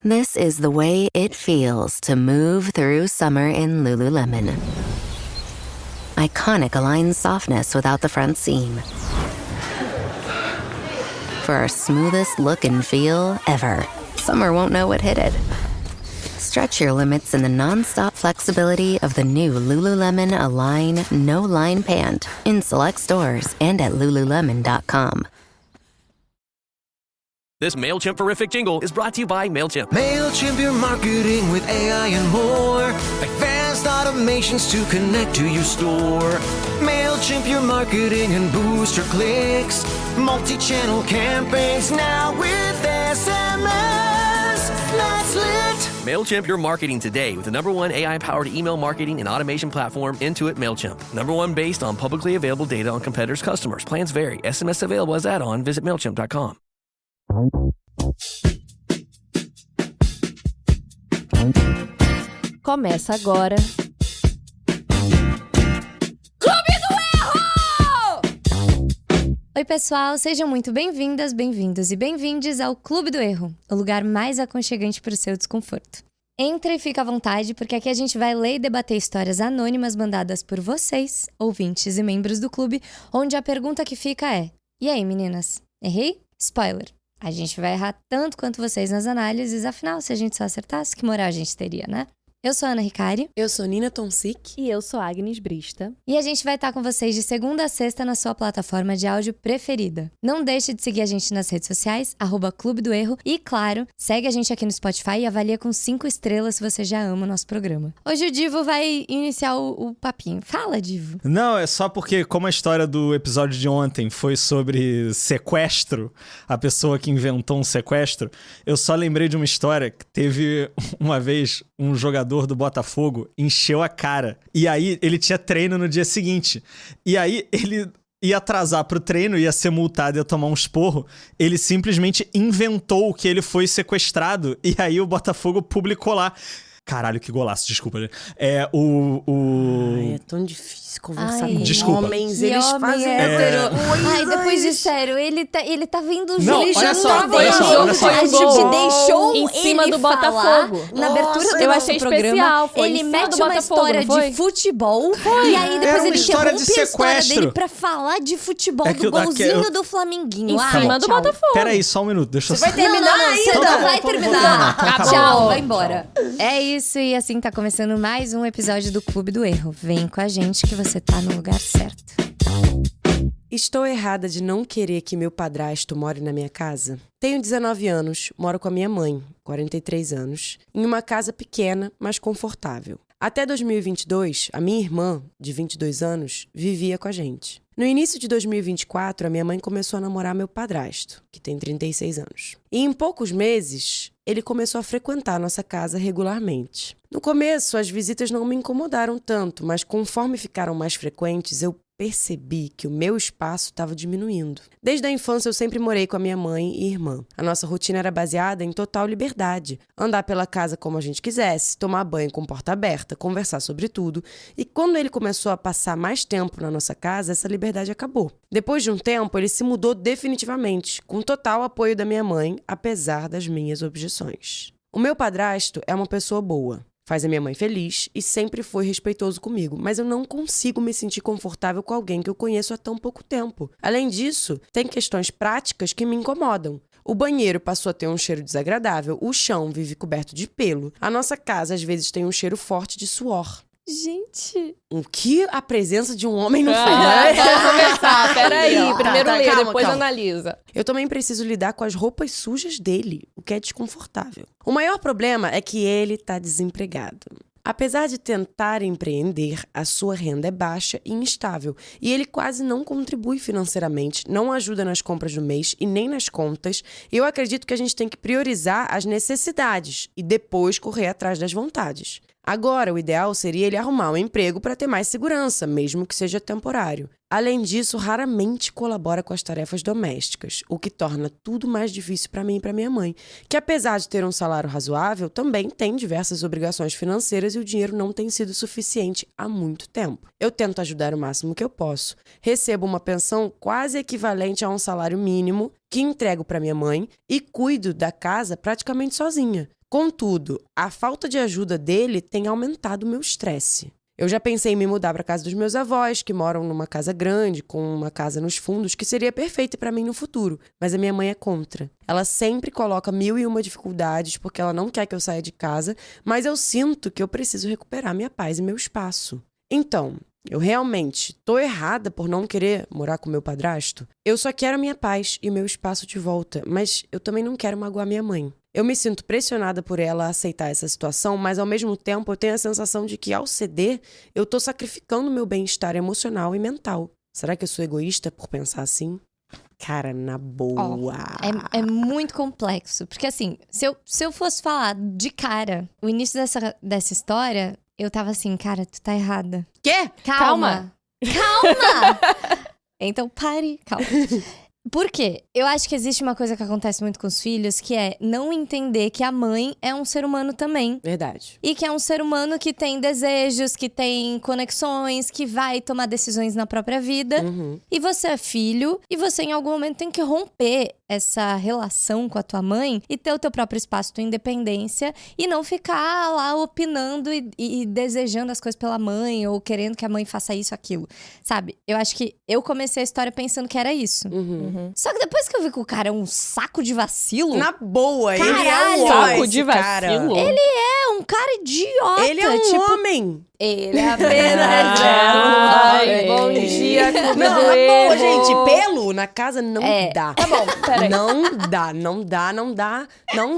This is the way it feels to move through summer in Lululemon. Iconic Align softness without the front seam. For our smoothest look and feel ever. Summer won't know what hit it. Stretch your limits in the non-stop flexibility of the new Lululemon Align No-Line Pant in select stores and at Lululemon.com. This MailChimp-verific jingle is brought to you by MailChimp. MailChimp, your marketing with AI and more. Advanced automations to connect to your store. MailChimp, your marketing and boost your clicks. Multi-channel campaigns now with SMS. That's lit. MailChimp your marketing today with the #1 AI-powered email marketing and automation platform, Intuit MailChimp. #1 based on publicly available data on competitors' customers. Plans vary. SMS available as add-on. Visit MailChimp.com. Começa agora. Clube do Erro! Oi, pessoal, sejam muito bem-vindas, bem-vindos e bem-vindes ao Clube do Erro, o lugar mais aconchegante para o seu desconforto. Entre e fica à vontade, porque aqui a gente vai ler e debater histórias anônimas mandadas por vocês, ouvintes e membros do clube, onde a pergunta que fica é: e aí, meninas? Errei? Spoiler. A gente vai errar tanto quanto vocês nas análises, afinal, se a gente só acertasse, que moral a gente teria, né? Eu sou a Ana Ricari. Eu sou Nina Tonsik. E eu sou Agnes Brista. E a gente vai estar com vocês de segunda a sexta na sua plataforma de áudio preferida. Não deixe de seguir a gente nas redes sociais, @Clube do Erro. E, claro, segue a gente aqui no Spotify e avalia com 5 estrelas se você já ama o nosso programa. Hoje o Divo vai iniciar o papinho. Fala, Divo. Não, é só porque, como a história do episódio de ontem foi sobre sequestro, a pessoa que inventou um sequestro, eu só lembrei de uma história que teve uma vez um jogador do Botafogo encheu a cara. E aí ele tinha treino no dia seguinte. E aí ele ia atrasar pro treino, ia ser multado, ia tomar um esporro. Ele simplesmente inventou que ele foi sequestrado. E aí o Botafogo publicou lá. Caralho, que golaço, desculpa. Ai, é tão difícil conversar com desculpa. homens. Que Eles homem fazem hétero. coisas. Ai, depois de sério, ele tá vendo o Não, jogo. olha só, tá vendo olha só, o jogo. olha só. A gente deixou Em cima ele do falar Botafogo. na abertura do eu nosso achei programa. especial, foi Ele em cima mete do uma Botafogo, história não foi? de futebol. E aí Era depois uma ele história de interrompe a história sequestro. dele pra falar de futebol, É que do eu- golzinho do Flamenguinho. Em Ai, cima do tchau. Botafogo. Peraí, só um minuto, deixa eu Você vai terminar ainda? Você Então tá não bom, vai então não vou terminar. terminar. Então Tchau, acabou. vai embora. É isso, e assim tá começando mais um episódio do Clube do Erro. Vem com a gente que você tá no lugar certo. Estou errada de não querer que meu padrasto more na minha casa? Tenho 19 anos, moro com a minha mãe, 43 anos, em uma casa pequena, mas confortável. Até 2022, a minha irmã, de 22 anos, vivia com a gente. No início de 2024, a minha mãe começou a namorar meu padrasto, que tem 36 anos. E em poucos meses, ele começou a frequentar a nossa casa regularmente. No começo, as visitas não me incomodaram tanto, mas conforme ficaram mais frequentes, eu percebi que o meu espaço estava diminuindo. Desde a infância eu sempre morei com a minha mãe e irmã. A nossa rotina era baseada em total liberdade. Andar pela casa como a gente quisesse, tomar banho com porta aberta, conversar sobre tudo. E quando ele começou a passar mais tempo na nossa casa, essa liberdade acabou. Depois de um tempo, ele se mudou definitivamente, com total apoio da minha mãe, apesar das minhas objeções. O meu padrasto é uma pessoa boa. Faz a minha mãe feliz e sempre foi respeitoso comigo, mas eu não consigo me sentir confortável com alguém que eu conheço há tão pouco tempo. Além disso, tem questões práticas que me incomodam. O banheiro passou a ter um cheiro desagradável, o chão vive coberto de pelo, a nossa casa às vezes tem um cheiro forte de suor. Gente... O que a presença de um homem não Vamos faz? começar, peraí. Tá, Primeiro tá, lê, calma, depois calma. analisa. Eu também preciso lidar com as roupas sujas dele, o que é desconfortável. O maior problema é que ele tá desempregado. Apesar de tentar empreender, a sua renda é baixa e instável, e ele quase não contribui financeiramente, não ajuda nas compras do mês e nem nas contas. Eu acredito que a gente tem que priorizar as necessidades e depois correr atrás das vontades. Agora, o ideal seria ele arrumar um emprego para ter mais segurança, mesmo que seja temporário. Além disso, raramente colabora com as tarefas domésticas, o que torna tudo mais difícil para mim e para minha mãe, que apesar de ter um salário razoável, também tem diversas obrigações financeiras e o dinheiro não tem sido suficiente há muito tempo. Eu tento ajudar o máximo que eu posso. Recebo uma pensão quase equivalente a um salário mínimo, que entrego para minha mãe e cuido da casa praticamente sozinha. Contudo, a falta de ajuda dele tem aumentado o meu estresse. Eu já pensei em me mudar para casa dos meus avós, que moram numa casa grande, com uma casa nos fundos, que seria perfeita para mim no futuro. Mas a minha mãe é contra. Ela sempre coloca 1001 dificuldades porque ela não quer que eu saia de casa, mas eu sinto que eu preciso recuperar minha paz e meu espaço. Então, eu realmente tô errada por não querer morar com meu padrasto? Eu só quero a minha paz e o meu espaço de volta, mas eu também não quero magoar minha mãe. Eu me sinto pressionada por ela a aceitar essa situação, mas ao mesmo tempo eu tenho a sensação de que ao ceder, eu tô sacrificando meu bem-estar emocional e mental. Será que eu sou egoísta por pensar assim? Cara, na boa. É muito complexo. Porque assim, se eu fosse falar de cara, o início dessa história, eu tava assim, cara, tu tá errada. Quê? Calma! Então pare, calma. Por quê? Eu acho que existe uma coisa que acontece muito com os filhos, que é não entender que a mãe é um ser humano também. Verdade. E que é um ser humano que tem desejos, que tem conexões, que vai tomar decisões na própria vida. E você é filho, e você em algum momento tem que romper essa relação com a tua mãe e ter o teu próprio espaço, tua independência, e não ficar lá opinando e desejando as coisas pela mãe, ou querendo que a mãe faça isso, aquilo. Sabe? Eu acho que eu comecei a história pensando que era isso. Só que depois que eu vi que o cara é um saco de vacilo... Na boa, ele é Caralho! um Saco esse de cara. vacilo? Ele é um cara idiota. Ele é um homem. Ele é apenas Ai, bom dia, Clube Não, do na boa, Erro. gente, pelo na casa não dá. Tá bom, peraí. Não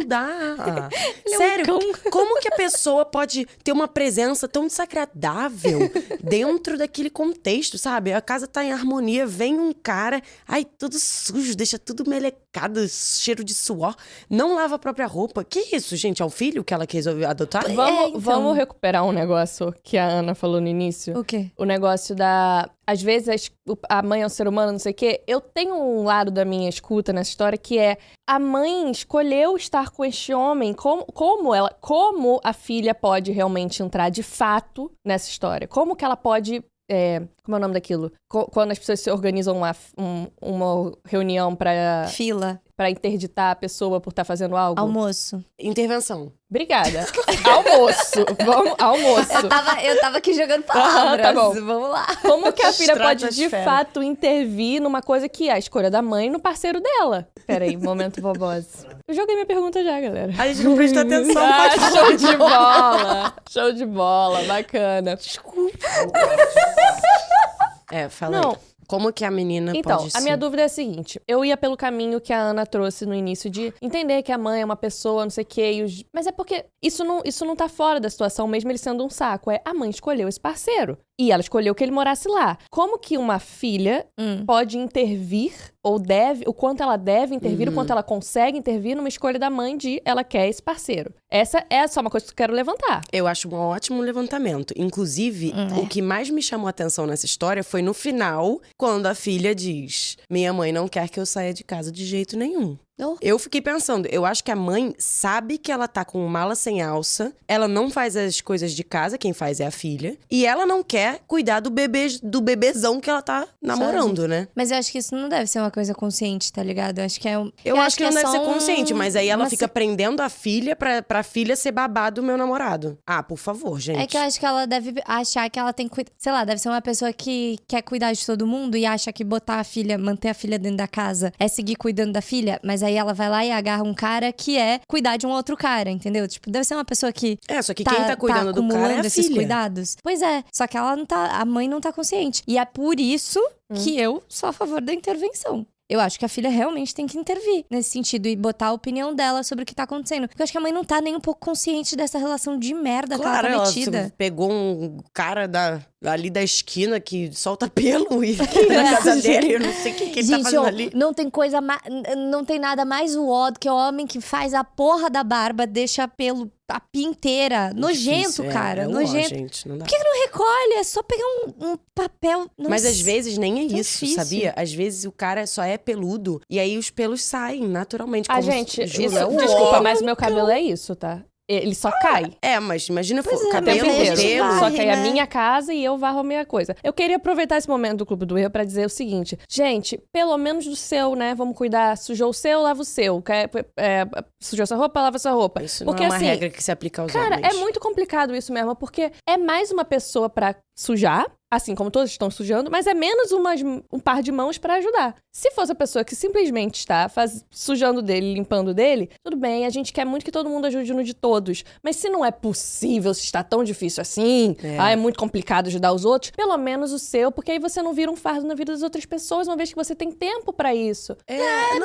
dá. Sério, como que a pessoa pode ter uma presença tão desagradável dentro daquele contexto, sabe? A casa tá em harmonia, vem um cara, ai, tudo sujo, deixa tudo melecado, cheiro de suor, não lava a própria roupa. Que isso, gente? É o filho que ela quis adotar? Vamos recuperar um negócio que a Ana falou no início. O quê? O negócio da... Às vezes a mãe é um ser humano, não sei o quê. Eu tenho um lado da minha escuta nessa história que é... A mãe escolheu estar com este homem. Como a filha pode realmente entrar de fato nessa história? Como que ela pode... como é o nome daquilo? Quando as pessoas se organizam uma reunião pra interditar a pessoa por estar fazendo algo. Almoço. Intervenção. Obrigada. Almoço. Vamos, almoço. Eu tava aqui jogando palavras. Tá bom. Vamos lá. Como que a filha pode, de Estratosfera. fato, intervir numa coisa que é a escolha da mãe no parceiro dela? Peraí, momento vobose. Eu joguei minha pergunta já, galera. A gente não prestou atenção. pode falar. Show de bola. Show de bola. Bacana. Fala Não. aí. Como que a menina Então, pode a minha dúvida é a seguinte. Eu ia pelo caminho que a Ana trouxe no início de entender que a mãe é uma pessoa, não sei o quê. Mas é porque isso não tá fora da situação, mesmo ele sendo um saco. A mãe escolheu esse parceiro. E ela escolheu que ele morasse lá. Como que uma filha pode intervir, ou deve, o quanto ela deve intervir, o quanto ela consegue intervir numa escolha da mãe de ela quer esse parceiro? Essa é só uma coisa que eu quero levantar. Eu acho um ótimo levantamento. Inclusive, o que mais me chamou a atenção nessa história foi no final, quando a filha diz: minha mãe não quer que eu saia de casa de jeito nenhum. Eu fiquei pensando, eu acho que a mãe sabe que ela tá com mala sem alça, ela não faz as coisas de casa, quem faz é a filha, e ela não quer cuidar do bebezão que ela tá namorando, né? Mas eu acho que isso não deve ser uma coisa consciente, tá ligado? Eu acho que é um... Eu acho que não deve só ser consciente, mas aí ela uma fica prendendo a filha pra filha ser babá do meu namorado. Ah, por favor, gente. É que eu acho que ela deve achar que ela tem que... Sei lá, deve ser uma pessoa que quer cuidar de todo mundo e acha que manter a filha dentro da casa é seguir cuidando da filha, mas aí ela vai lá e agarra um cara que é cuidar de um outro cara, entendeu? Tipo, deve ser uma pessoa que... Só que quem tá cuidando do cara é acumulando a esses filha. cuidados. Pois é, só que ela não tá... A mãe não tá consciente. E é por isso que eu sou a favor da intervenção. Eu acho que a filha realmente tem que intervir nesse sentido e botar a opinião dela sobre o que tá acontecendo. Porque eu acho que a mãe não tá nem um pouco consciente dessa relação de merda Claro, que ela ela tá metida. pegou um cara ali da esquina que solta pelo e na casa dele. Eu não sei o que ele tá Gente, fazendo ali. não tem nada mais uó do que o homem que faz a porra da barba, deixa pelo a pia inteira. Nojento, Difícil, cara. é Nojento. gente, não dá. Por que não recolhe? É só pegar um papel. Nossa. Mas às vezes nem é tão isso, difícil. sabia? Às vezes o cara só é peludo e aí os pelos saem naturalmente. Ah, como gente, juro, isso, é um desculpa, ó. mas o meu cabelo é isso, tá? ele só cai. Mas imagina Pois é, O cabelo, tempo inteiro. modelo. Só que aí é a né? minha casa e eu varro a minha coisa. Eu queria aproveitar esse momento do Clube do Erro pra dizer o seguinte. Gente, pelo menos do seu, né? Vamos cuidar. Sujou o seu, lava o seu. Sujou sua roupa, lava sua roupa. Isso Porque não é uma assim, regra que se aplica aos cara, homens. é muito complicado isso mesmo, porque é mais uma pessoa pra sujar, assim como todos estão sujando, mas é menos um par de mãos pra ajudar. Se fosse a pessoa que simplesmente está sujando dele, limpando dele, tudo bem, a gente quer muito que todo mundo ajude no de todos. Mas se não é possível, se está tão difícil assim, é muito complicado ajudar os outros, pelo menos o seu, porque aí você não vira um fardo na vida das outras pessoas, uma vez que você tem tempo pra isso.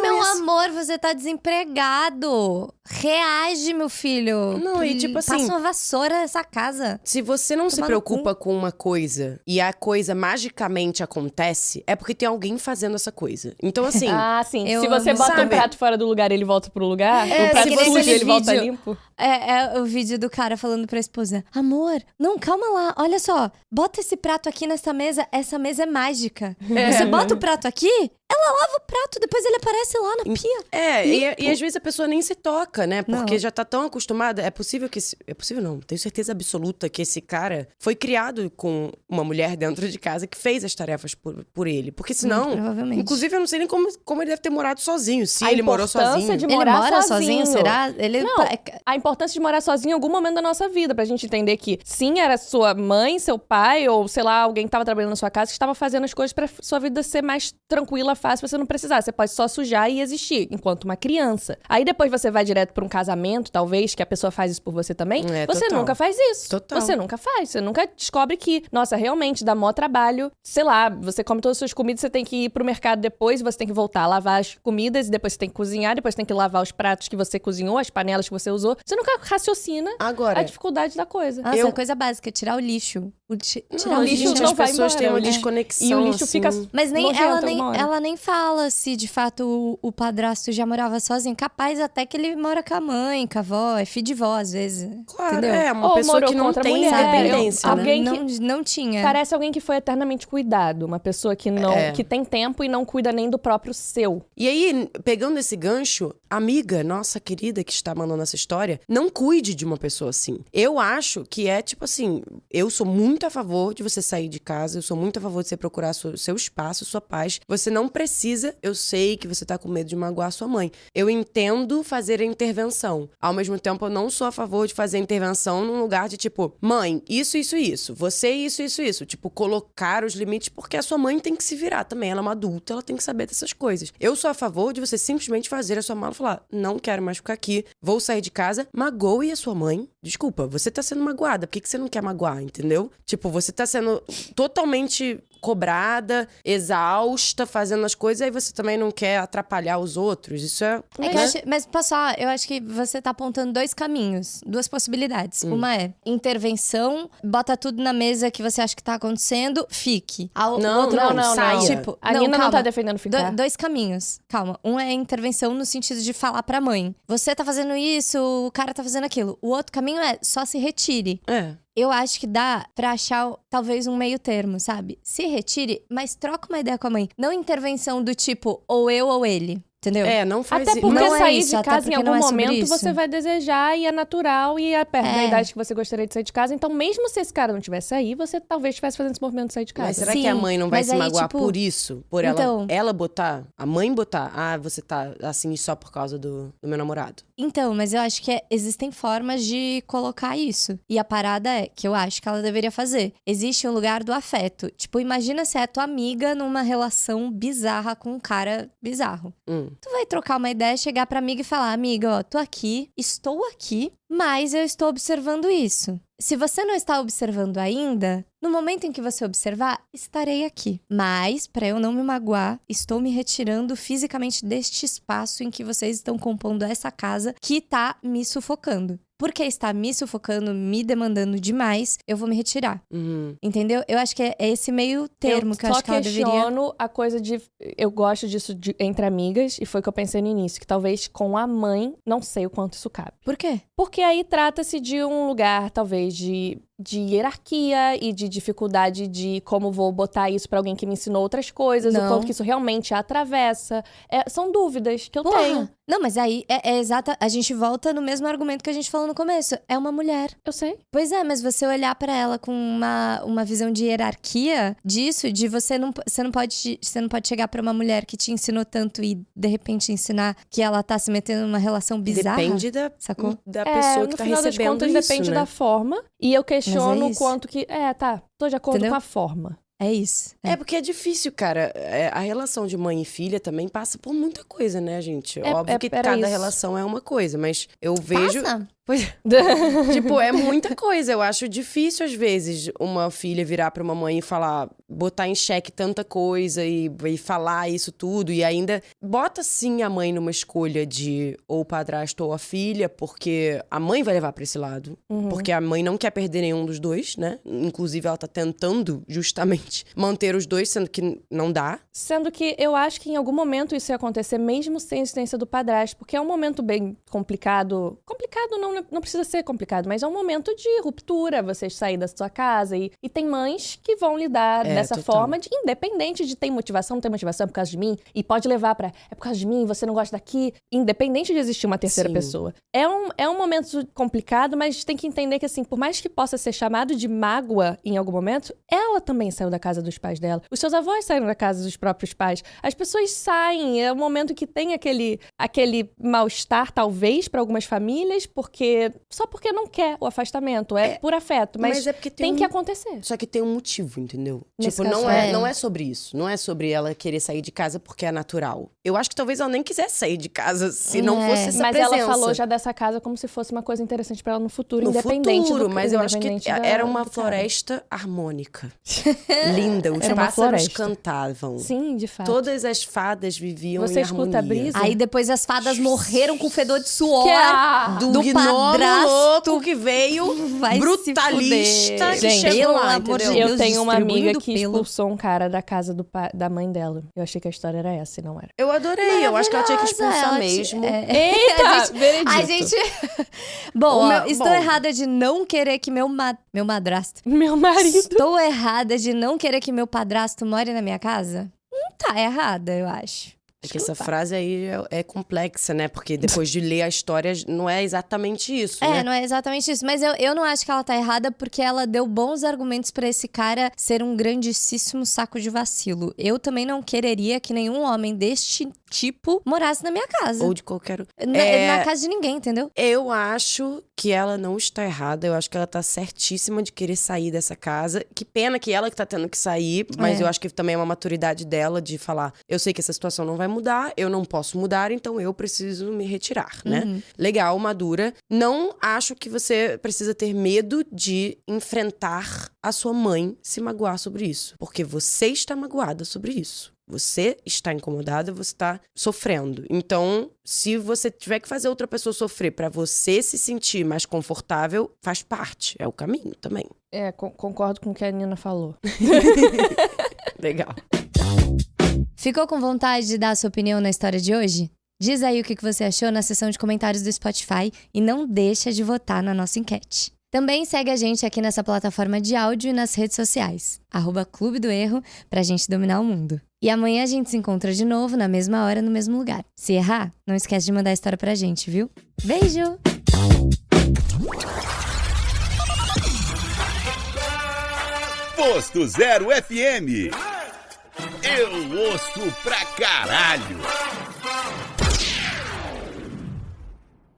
Meu amor, você tá desempregado. Reage, meu filho. Não, e tipo assim- Passa uma vassoura nessa casa. Se você não se Tomar no preocupa com uma coisa e a coisa magicamente acontece, é porque tem alguém fazendo essa coisa. Então, assim, Ah, sim. Eu Se você amo, bota um sabe? prato fora do lugar, ele volta pro lugar. É, o prato que nem sujo, aquele ele volta vídeo. limpo. É o vídeo do cara falando pra esposa: amor, não, calma lá, olha só, bota esse prato aqui nessa mesa, essa mesa é mágica. Você bota o prato aqui, ela lava o prato, depois ele aparece lá na pia. e às vezes a pessoa nem se toca, né? Porque Não. já tá tão acostumada. É possível que... É possível não, tenho certeza absoluta que esse cara foi criado com uma mulher dentro de casa que fez as tarefas por ele. Porque senão... Muito provavelmente. Inclusive, eu não sei nem como ele deve ter morado sozinho. Se A ele morou importância sozinho. de Ele morar mora sozinho, sozinho. será? Ele Não, a importância de morar sozinho em algum momento da nossa vida, pra gente entender que sim, era sua mãe, seu pai, ou sei lá, alguém que tava trabalhando na sua casa que estava fazendo as coisas pra sua vida ser mais tranquila, fácil, pra você não precisar. Você pode só sujar e existir, enquanto uma criança. Aí depois você vai direto pra um casamento, talvez, que a pessoa faz isso por você também. Você total. nunca faz isso. Total. Você nunca faz. Você nunca descobre que, nossa, realmente dá mó trabalho. Sei lá, você come todas as suas comidas, você tem que ir pro mercado depois, você tem que voltar a lavar as comidas, e depois você tem que cozinhar, depois tem que lavar os pratos que você cozinhou, as panelas que você usou. Você nunca raciocina Agora, a dificuldade da coisa. Nossa, é coisa básica, tirar o lixo. Tirar não, o lixo lixo. gente, não as vai pessoas têm embora, uma né? desconexão, E o lixo assim. fica Mas nem nojento alguma hora. ela nem fala se de fato o padrasto já morava sozinho. Capaz até que ele mora com a mãe, com a avó, é filho de vó às vezes. Claro, entendeu? é uma Ou pessoa morou que com não outra tem mulher, independência, né? alguém que- não tinha. Parece alguém que foi eternamente cuidado. Uma pessoa que não que tem tempo e não cuida nem do próprio seu. E aí, pegando esse gancho, amiga, nossa querida que está mandando essa história, não cuide de uma pessoa assim. Eu acho que é tipo assim, eu sou muito a favor de você sair de casa, eu sou muito a favor de você procurar seu espaço, sua paz. Você não precisa, eu sei que você tá com medo de magoar sua mãe. Eu entendo fazer a intervenção. Ao mesmo tempo, eu não sou a favor de fazer a intervenção num lugar de tipo, mãe, isso, isso, isso. Você, isso, isso, isso. Tipo, colocar os limites, porque a sua mãe tem que se virar também. Ela é uma adulta, ela tem que saber dessas coisas. Eu sou a favor de você simplesmente fazer a sua mala e falar, não quero mais ficar aqui, vou sair de casa, magoe a sua mãe. Desculpa, você tá sendo magoada, por que você não quer magoar, entendeu? Tipo, você tá sendo totalmente cobrada, exausta, fazendo as coisas, aí você também não quer atrapalhar os outros. Isso é... É que eu acho, mas, pessoal, eu acho que você tá apontando dois caminhos, duas possibilidades. Uma é intervenção, bota tudo na mesa que você acha que tá acontecendo, fique. Não, saia. Tipo, A Nina não calma. tá defendendo ficar. Dois caminhos. Calma. Um é intervenção no sentido de falar pra mãe. Você tá fazendo isso, o cara tá fazendo aquilo. O outro caminho é só se retire. É. Eu acho que dá pra achar talvez um meio termo, sabe? Se retire, mas troca uma ideia com a mãe. Não intervenção do tipo, ou eu ou ele. Entendeu? É, não faz Até porque Não é sair isso, de até casa em porque não algum é sobre momento isso. você vai desejar e é natural e é perto da É. idade que você gostaria de sair de casa. Então, mesmo se esse cara não tivesse aí, você talvez estivesse fazendo esse movimento de sair de casa. Mas será Sim, que a mãe não vai mas se aí, magoar tipo, por isso? Por então- ela botar? A mãe botar? Ah, você tá assim só por causa do meu namorado. Então, mas eu acho que existem formas de colocar isso. E a parada é, que eu acho que ela deveria fazer. Existe um lugar do afeto. Tipo, imagina se é tua amiga numa relação bizarra com um cara bizarro. Tu vai trocar uma ideia, chegar pra amiga e falar, amiga, ó, tô aqui, estou aqui, mas eu estou observando isso. Se você não está observando ainda, no momento em que você observar, estarei aqui. Mas, para eu não me magoar, estou me retirando fisicamente deste espaço em que vocês estão compondo essa casa que tá me sufocando. Porque está me sufocando, me demandando demais, eu vou me retirar. Entendeu? Eu acho que é esse meio termo que eu acho que ela deveria... Eu só questiono a coisa de... Eu gosto disso entre amigas, e foi o que eu pensei no início, que talvez com a mãe, não sei o quanto isso cabe. Por quê? Porque aí trata-se de um lugar, talvez, de de hierarquia e de dificuldade de como vou botar isso pra alguém que me ensinou outras coisas, o quanto que isso realmente atravessa. São dúvidas que eu tenho. Não, mas aí é exata. A gente volta no mesmo argumento que a gente falou no começo. É uma mulher. Eu sei. Pois é, mas você olhar pra ela com uma visão de hierarquia disso, de você não pode chegar pra uma mulher que te ensinou tanto e de repente ensinar que ela tá se metendo numa relação bizarra. Depende sacou? da pessoa que tá recebendo no final das contas, isso, depende né? da forma. E eu questiono o isso. quanto que... tô de acordo Entendeu? com a forma. É isso. É porque é difícil, cara. A relação de mãe e filha também passa por muita coisa, né, gente? Óbvio que era cada isso. relação é uma coisa, mas eu vejo... Passa? Pois, tipo, é muita coisa. Eu acho difícil, às vezes, uma filha virar pra uma mãe e falar, botar em xeque tanta coisa e falar isso tudo. E ainda bota, sim, a mãe numa escolha de ou o padrasto ou a filha, porque a mãe vai levar pra esse lado. Porque a mãe não quer perder nenhum dos dois, né? Inclusive, ela tá tentando, justamente, manter os dois, sendo que não dá. Sendo que eu acho que em algum momento isso ia acontecer, mesmo sem a existência do padrasto. Porque é um momento bem complicado. Complicado não precisa ser complicado, mas é um momento de ruptura, você sair da sua casa. E tem mães que vão lidar dessa total. forma, independente de ter motivação, não tem motivação, é por causa de mim. E pode levar pra, é por causa de mim, você não gosta daqui. Independente de existir uma terceira Sim. pessoa. É um momento complicado, mas tem que entender que, assim, por mais que possa ser chamado de mágoa em algum momento, ela também saiu da casa dos pais dela. Os seus avós saíram da casa dos próprios pais. As pessoas saem, é um momento que tem aquele mal-estar, talvez, pra algumas famílias, só porque não quer o afastamento, por afeto, mas é porque tem que acontecer. Só que tem um motivo, entendeu? Nesse Tipo, caso, não é sobre isso. Não é sobre ela querer sair de casa porque é natural. Eu acho que talvez ela nem quisesse sair de casa se não fosse essa Mas presença. ela falou já dessa casa como se fosse uma coisa interessante pra ela no futuro, No independente futuro, do mas eu acho que independente era uma do cara. floresta harmônica. Linda, os Era uma pássaros floresta. cantavam. Sim, de fato. Todas as fadas viviam Você em escuta harmonia. a brisa? Aí depois as fadas morreram com fedor de suor. Do gnomo louco que veio, Vai se brutalista, fuder. que Gente, chegou pelo lá, amor de entendeu? Deus, Eu tenho uma amiga distribuindo que pelo. expulsou um cara da casa da mãe dela. Eu achei que a história era essa e não era. Eu adorei, eu acho que ela tinha que expulsar Ela mesmo. Eita, veredito. A gente... Bom, ó, estou bom. errada de não querer que meu madrasto... Meu marido. Estou errada de não querer que meu padrasto more na minha casa? Não tá errada, eu acho. É que essa frase aí é complexa, né? Porque depois de ler a história, não é exatamente isso, né? Não é exatamente isso. Mas eu não acho que ela tá errada porque ela deu bons argumentos pra esse cara ser um grandíssimo saco de vacilo. Eu também não quereria que nenhum homem deste tipo morasse na minha casa. Ou de qualquer... Na casa de ninguém, entendeu? Eu acho que ela não está errada. Eu acho que ela tá certíssima de querer sair dessa casa. Que pena que ela que tá tendo que sair. Mas eu acho que também é uma maturidade dela de falar, eu sei que essa situação não vai mudar, eu não posso mudar, então eu preciso me retirar, né? Legal, madura. Não acho que você precisa ter medo de enfrentar a sua mãe se magoar sobre isso. Porque você está magoada sobre isso. Você está incomodada, você está sofrendo. Então, se você tiver que fazer outra pessoa sofrer pra você se sentir mais confortável, faz parte. É o caminho também. Concordo com o que a Nina falou. Legal. Ficou com vontade de dar a sua opinião na história de hoje? Diz aí o que você achou na seção de comentários do Spotify e não deixa de votar na nossa enquete. Também segue a gente aqui nessa plataforma de áudio e nas redes sociais, @Clube do Erro, pra gente dominar o mundo. E amanhã a gente se encontra de novo, na mesma hora, no mesmo lugar. Se errar, não esquece de mandar a história pra gente, viu? Beijo! Posto Zero FM. Eu ouço pra caralho.